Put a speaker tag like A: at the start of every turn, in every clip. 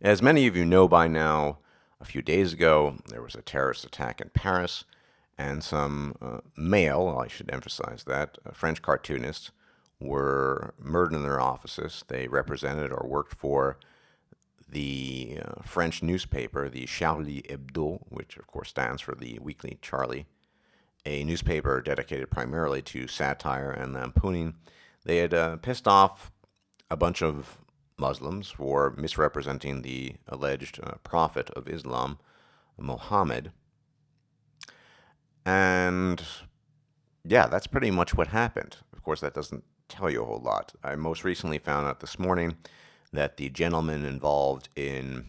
A: As many of you know by now, a few days ago, there was a terrorist attack in Paris, and some male, I should emphasize that, French cartoonists were murdered in their offices. They represented or worked for the French newspaper, the Charlie Hebdo, which of course stands for the Weekly Charlie, a newspaper dedicated primarily to satire and lampooning. They had pissed off a bunch of Muslims for misrepresenting the alleged prophet of Islam, Muhammad. And yeah, that's pretty much what happened. Of course, that doesn't tell you a whole lot. I most recently found out this morning that the gentlemen involved in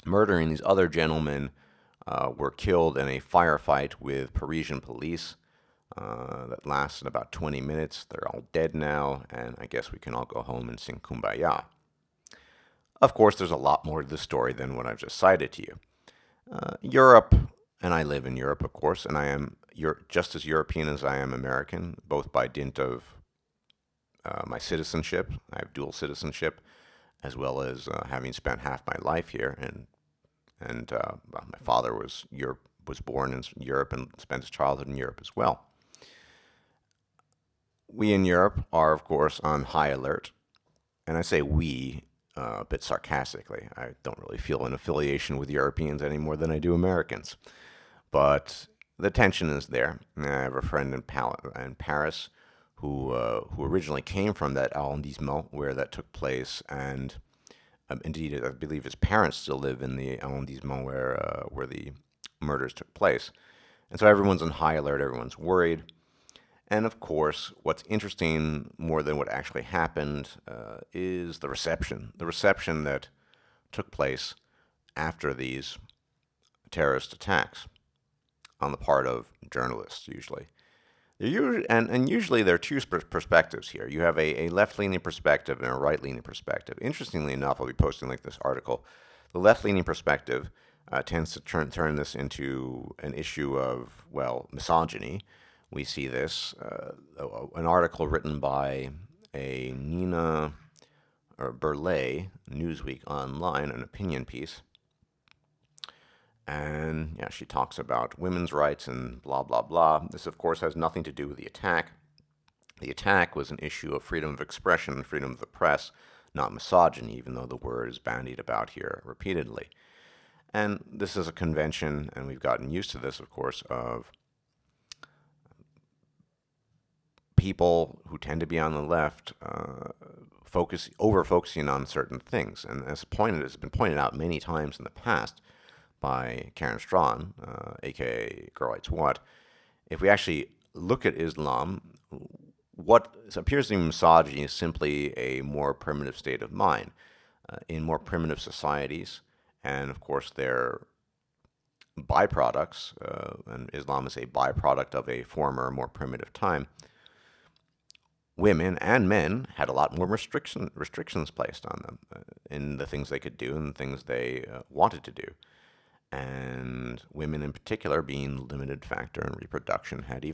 A: murdering these other gentlemen were killed in a firefight with Parisian police that lasted about 20 minutes. They're all dead now, and I guess we can all go home and sing Kumbaya. Of course, there's a lot more to the story than what I've just cited to you. Europe, and I live in Europe, of course, and I am just as European as I am American, both by dint of my citizenship. I have dual citizenship, as well as having spent half my life here, and my father was born in Europe and spent his childhood in Europe as well. We in Europe are, of course, on high alert, and I say we a bit sarcastically. I don't really feel an affiliation with Europeans any more than I do Americans, but the tension is there. I have a friend in Paris who originally came from that arrondissement where that took place, and indeed, I believe his parents still live in the arrondissement where the murders took place. And so everyone's on high alert, everyone's worried. And of course, what's interesting more than what actually happened is the reception. The reception that took place after these terrorist attacks on the part of journalists, usually. And usually there are two perspectives here. You have a left-leaning perspective and a right-leaning perspective. Interestingly enough, I'll be posting this article. The left-leaning perspective tends to turn this into an issue of, well, misogyny. We see this, an article written by a Nina Burley, Newsweek Online, an opinion piece. And yeah, she talks about women's rights and blah, blah, blah. This, of course, has nothing to do with the attack. The attack was an issue of freedom of expression and freedom of the press, not misogyny, even though the word is bandied about here repeatedly. And this is a convention, and we've gotten used to this, of course, of people who tend to be on the left over-focusing on certain things. And as has been pointed out many times in the past by Karen Strawn, aka Girl Hates What, if we actually look at Islam, what appears to be misogyny is simply a more primitive state of mind. In more primitive societies, and of course their byproducts, and Islam is a byproduct of a former, more primitive time, women and men had a lot more restrictions placed on them in the things they could do and the things they wanted to do. And women in particular, being limited factor in reproduction, had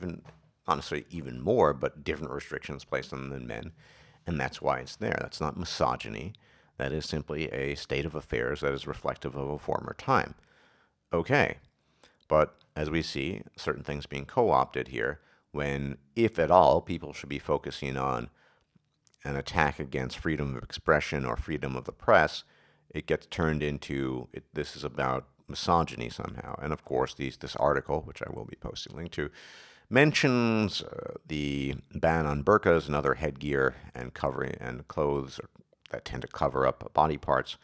A: honestly even more, but different restrictions placed on them than men. And that's why it's there. That's not misogyny. That is simply a state of affairs that is reflective of a former time. Okay. But as we see, certain things being co-opted here, when, if at all, people should be focusing on an attack against freedom of expression or freedom of the press, it gets turned into, this is about misogyny somehow. And of course, this article, which I will be posting a link to, mentions the ban on burqas and other headgear and covering and clothes that tend to cover up body parts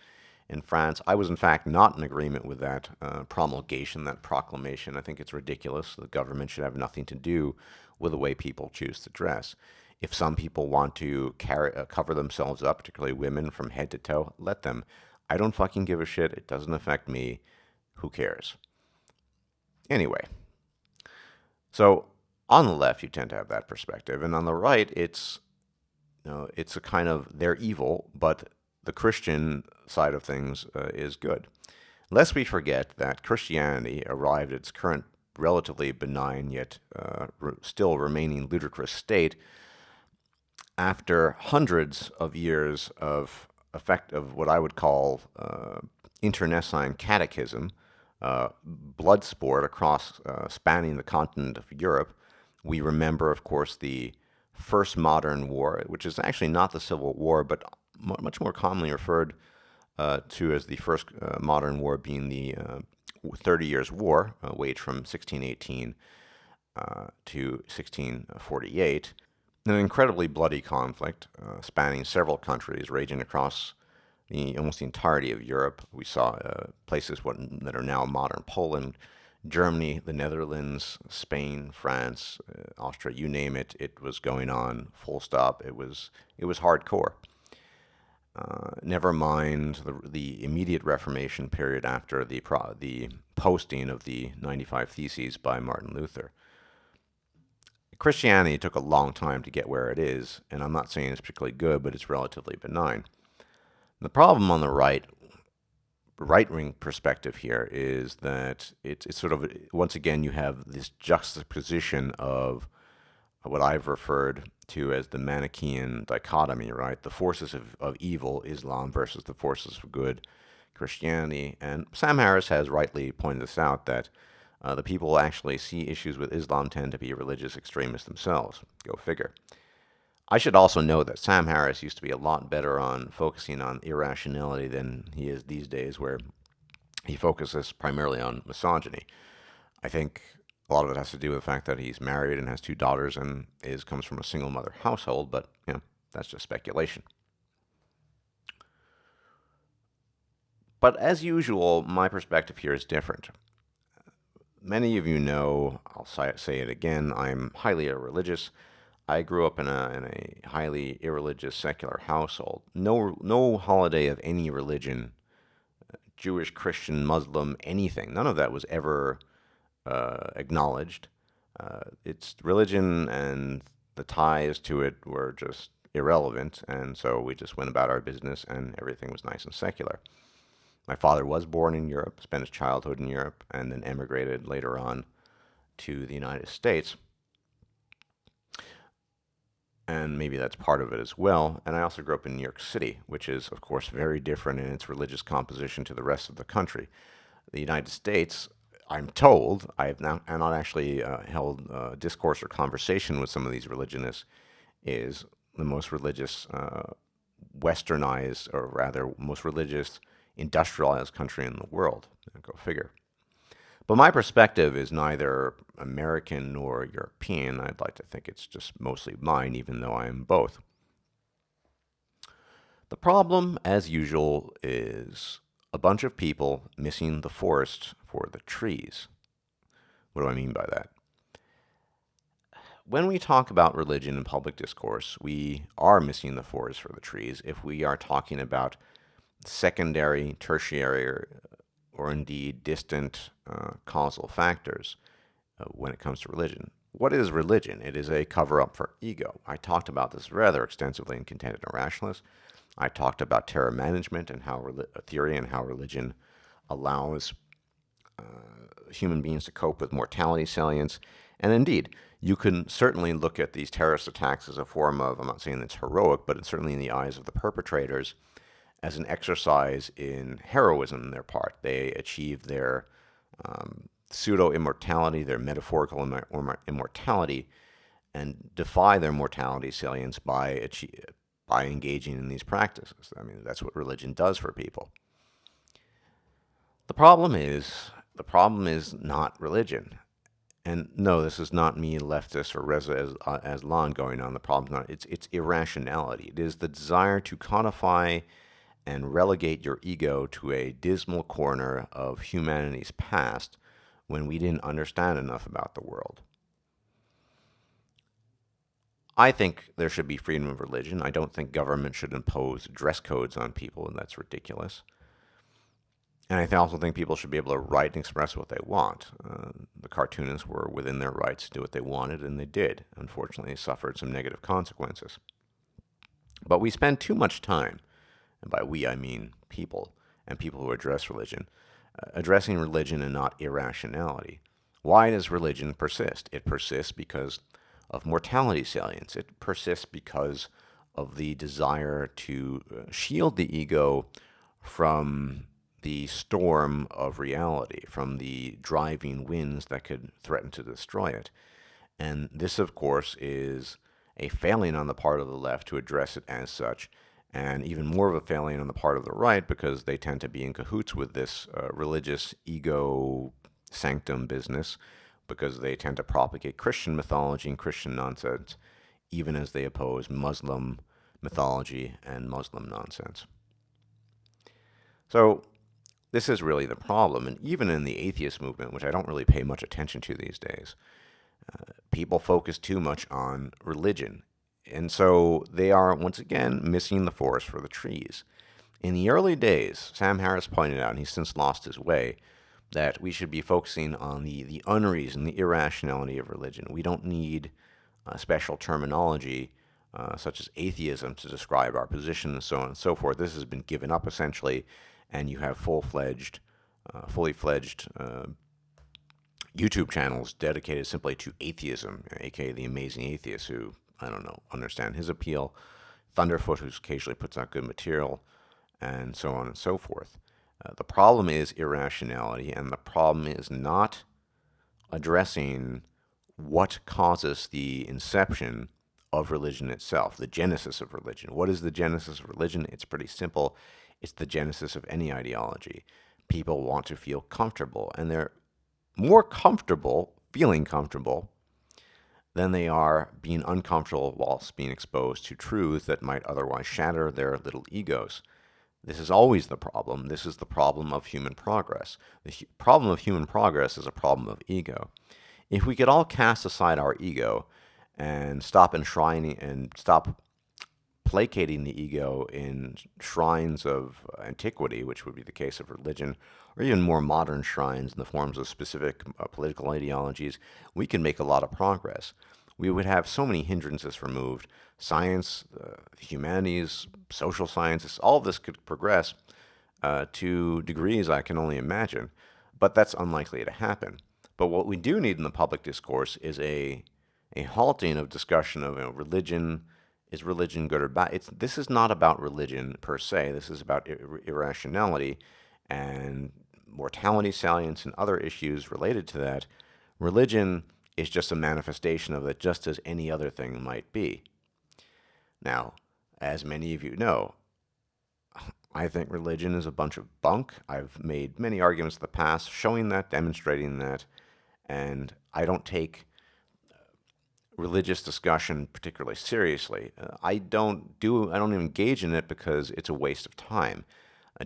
A: in France. I was, in fact, not in agreement with that promulgation, that proclamation. I think it's ridiculous. The government should have nothing to do with the way people choose to dress. If some people want to cover themselves up, particularly women, from head to toe, let them. I don't fucking give a shit. It doesn't affect me. Who cares? Anyway, so on the left, you tend to have that perspective, and on the right, it's a kind of, they're evil, but the Christian side of things is good. Lest we forget that Christianity arrived at its current relatively benign yet still remaining ludicrous state after hundreds of years of effect of what I would call internecine catechism, blood sport across spanning the continent of Europe. We remember, of course, the first modern war, which is actually not the Civil War, but much more commonly referred to as the first modern war, being the 30 Years' War, waged from 1618 to 1648. An incredibly bloody conflict spanning several countries, raging across almost the entirety of Europe. We saw places that are now modern Poland, Germany, the Netherlands, Spain, France, Austria, you name it. It was going on full stop. It was hardcore. Never mind the immediate Reformation period after the posting of the 95 Theses by Martin Luther. Christianity took a long time to get where it is, and I'm not saying it's particularly good, but it's relatively benign. The problem on the right-wing perspective here is that it's sort of, once again, you have this juxtaposition of what I've referred to as the Manichaean dichotomy, right? The forces of evil, Islam, versus the forces of good, Christianity. And Sam Harris has rightly pointed this out, that the people who actually see issues with Islam tend to be religious extremists themselves. Go figure. I should also note that Sam Harris used to be a lot better on focusing on irrationality than he is these days, where he focuses primarily on misogyny. I think a lot of it has to do with the fact that he's married and has two daughters and comes from a single mother household, but that's just speculation. But as usual, my perspective here is different. Many of you know, I'll say it again, I'm highly irreligious. I grew up in a highly irreligious secular household. No holiday of any religion, Jewish, Christian, Muslim, anything, none of that was ever acknowledged. Its religion and the ties to it were just irrelevant, and so we just went about our business and everything was nice and secular. My father was born in Europe, spent his childhood in Europe, and then emigrated later on to the United States. And maybe that's part of it as well. And I also grew up in New York City, which is, of course, very different in its religious composition to the rest of the country. The United States, I'm told, I have not actually held discourse or conversation with some of these religionists, is the most religious, westernized, or rather, most religious, industrialized country in the world. Go figure. But my perspective is neither American nor European. I'd like to think it's just mostly mine, even though I am both. The problem, as usual, is a bunch of people missing the forest for the trees. What do I mean by that? When we talk about religion in public discourse, we are missing the forest for the trees if we are talking about secondary, tertiary, or indeed distant causal factors when it comes to religion. What is religion? It is a cover-up for ego. I talked about this rather extensively in Contented and Rationalist. I talked about terror management and how theory and how religion allows human beings to cope with mortality salience. And indeed, you can certainly look at these terrorist attacks as a form of, I'm not saying it's heroic, but it's certainly in the eyes of the perpetrators, as an exercise in heroism on their part. They achieve their pseudo-immortality, their metaphorical immortality, and defy their mortality salience by engaging in these practices. I mean, that's what religion does for people. The problem is not religion. And no, this is not me, leftist, or Reza Aslan going on. The problem's not. It's irrationality. It is the desire to codify and relegate your ego to a dismal corner of humanity's past when we didn't understand enough about the world. I think there should be freedom of religion. I don't think government should impose dress codes on people, and that's ridiculous. And I also think people should be able to write and express what they want. The cartoonists were within their rights to do what they wanted, and they did. Unfortunately, they suffered some negative consequences. But we spend too much time, and by we I mean people, and people who address religion, addressing religion and not irrationality. Why does religion persist? It persists because of mortality salience. It persists because of the desire to shield the ego from the storm of reality, from the driving winds that could threaten to destroy it. And this, of course, is a failing on the part of the left to address it as such, and even more of a failing on the part of the right because they tend to be in cahoots with this religious ego sanctum business, because they tend to propagate Christian mythology and Christian nonsense, even as they oppose Muslim mythology and Muslim nonsense. So this is really the problem, and even in the atheist movement, which I don't really pay much attention to these days, people focus too much on religion. And so they are, once again, missing the forest for the trees. In the early days, Sam Harris pointed out, and he's since lost his way, that we should be focusing on the unreason, the irrationality of religion. We don't need special terminology such as atheism to describe our position and so on and so forth. This has been given up essentially, and you have fully fledged YouTube channels dedicated simply to atheism, aka the Amazing Atheist, who, I don't know, understand his appeal, Thunderfoot, who occasionally puts out good material, and so on and so forth. The problem is irrationality, and the problem is not addressing what causes the inception of religion itself, the genesis of religion. What is the genesis of religion? It's pretty simple. It's the genesis of any ideology. People want to feel comfortable, and they're more comfortable, feeling comfortable, than they are being uncomfortable whilst being exposed to truths that might otherwise shatter their little egos. This is always the problem. This is the problem of human progress. The problem of human progress is a problem of ego. If we could all cast aside our ego and stop enshrining and stop placating the ego in shrines of antiquity, which would be the case of religion, or even more modern shrines in the forms of specific political ideologies, we can make a lot of progress. We would have so many hindrances removed. Science, humanities, social sciences, all of this could progress to degrees I can only imagine, but that's unlikely to happen. But what we do need in the public discourse is a halting of discussion of religion. Is religion good or bad? This is not about religion per se. This is about irrationality and mortality salience and other issues related to that. Religion is just a manifestation of it, just as any other thing might be. Now, as many of you know, I think religion is a bunch of bunk. I've made many arguments in the past showing that, demonstrating that, and I don't take religious discussion particularly seriously. I don't even engage in it because it's a waste of time.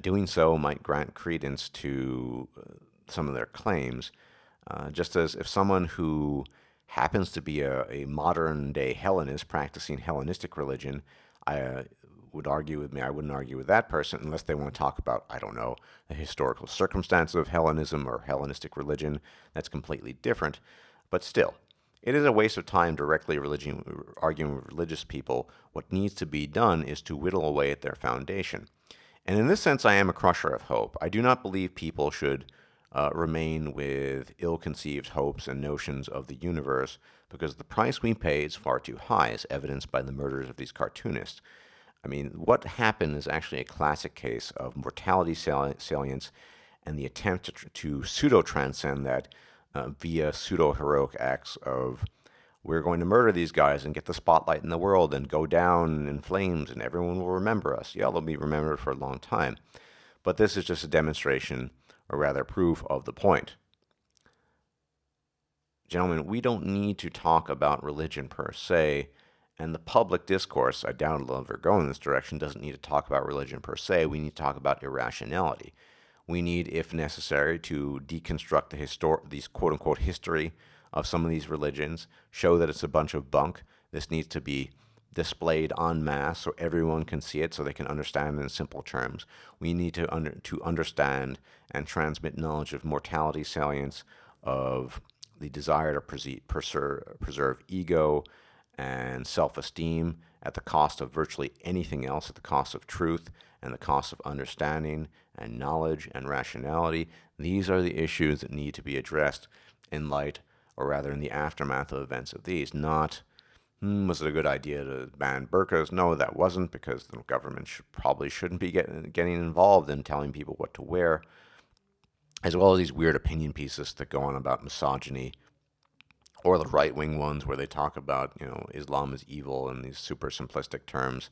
A: Doing so might grant credence to some of their claims, just as if someone who happens to be a modern-day Hellenist practicing Hellenistic religion would argue with me, I wouldn't argue with that person unless they want to talk about, I don't know, the historical circumstances of Hellenism or Hellenistic religion. That's completely different. But still, it is a waste of time directly arguing with religious people. What needs to be done is to whittle away at their foundation. And in this sense, I am a crusher of hope. I do not believe people should remain with ill-conceived hopes and notions of the universe, because the price we pay is far too high, as evidenced by the murders of these cartoonists. I mean, what happened is actually a classic case of mortality salience and the attempt to pseudo-transcend that via pseudo-heroic acts of, we're going to murder these guys and get the spotlight in the world and go down in flames and everyone will remember us. Yeah, they'll be remembered for a long time. But this is just a demonstration, or rather proof of the point. Gentlemen, we don't need to talk about religion per se, and the public discourse, I doubt it'll ever go in this direction, doesn't need to talk about religion per se. We need to talk about irrationality. We need, if necessary, to deconstruct these quote-unquote history of some of these religions, show that it's a bunch of bunk. This needs to be displayed en masse so everyone can see it, so they can understand it in simple terms. We need to understand and transmit knowledge of mortality salience, of the desire to preserve ego and self-esteem at the cost of virtually anything else, at the cost of truth and the cost of understanding and knowledge and rationality. These are the issues that need to be addressed in light, or rather in the aftermath of events of these, not Was it a good idea to ban burqas? No, that wasn't, because the government probably shouldn't be getting involved in telling people what to wear, as well as these weird opinion pieces that go on about misogyny, or the right-wing ones where they talk about, Islam is evil in these super simplistic terms.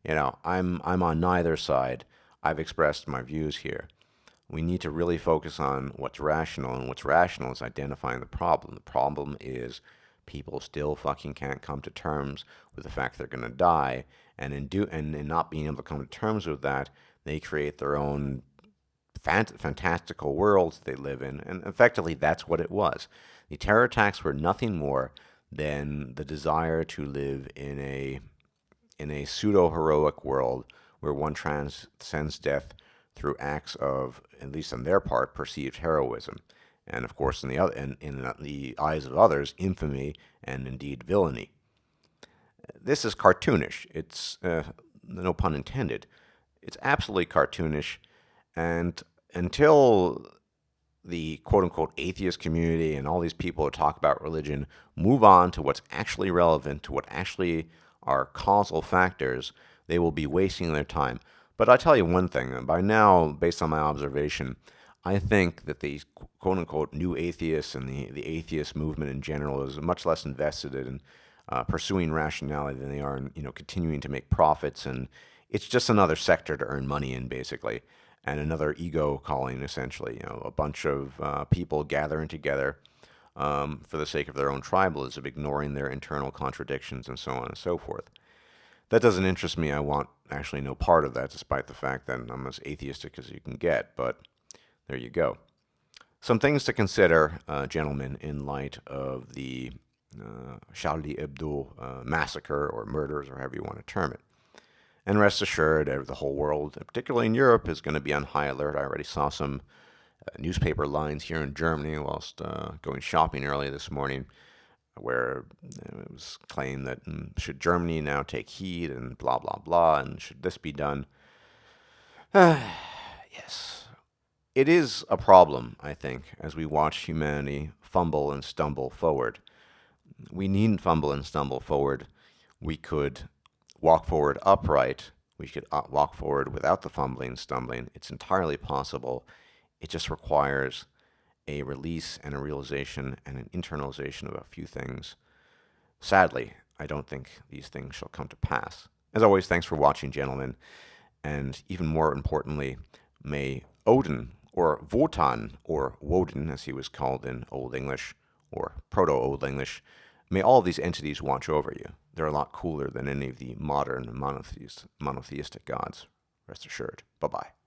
A: I'm on neither side. I've expressed my views here. We need to really focus on what's rational, and what's rational is identifying the problem. The problem is people still fucking can't come to terms with the fact they're going to die, and in not being able to come to terms with that, they create their own fantastical worlds they live in, and effectively that's what it was. The terror attacks were nothing more than the desire to live in a pseudo heroic world where one transcends death through acts of, at least on their part, perceived heroism, and of course in the eyes of others, infamy and indeed villainy. This is cartoonish. It's no pun intended. It's absolutely cartoonish, and until the quote unquote atheist community and all these people who talk about religion move on to what's actually relevant, to what actually are causal factors, they will be wasting their time. But I tell you one thing, by now, based on my observation, I think that the quote unquote new atheists and the atheist movement in general is much less invested in pursuing rationality than they are in continuing to make profits, and it's just another sector to earn money in, basically, and another ego calling, essentially. A bunch of people gathering together for the sake of their own tribalism, ignoring their internal contradictions, and so on and so forth. That doesn't interest me. I want actually no part of that, despite the fact that I'm as atheistic as you can get. But there you go. Some things to consider, gentlemen, in light of the Charlie Hebdo massacre, or murders, or however you want to term it. And rest assured, the whole world, particularly in Europe, is going to be on high alert. I already saw some newspaper lines here in Germany whilst going shopping early this morning, where it was claimed that should Germany now take heed and blah, blah, blah, and should this be done? Yes. It is a problem, I think, as we watch humanity fumble and stumble forward. We needn't fumble and stumble forward. We could walk forward upright. We could walk forward without the fumbling and stumbling. It's entirely possible. It just requires a release and a realization and an internalization of a few things. Sadly, I don't think these things shall come to pass. As always, thanks for watching, gentlemen. And even more importantly, may Odin, or Wotan, or Woden, as he was called in Old English, or Proto-Old English, may all of these entities watch over you. They're a lot cooler than any of the modern monotheistic gods. Rest assured. Bye-bye.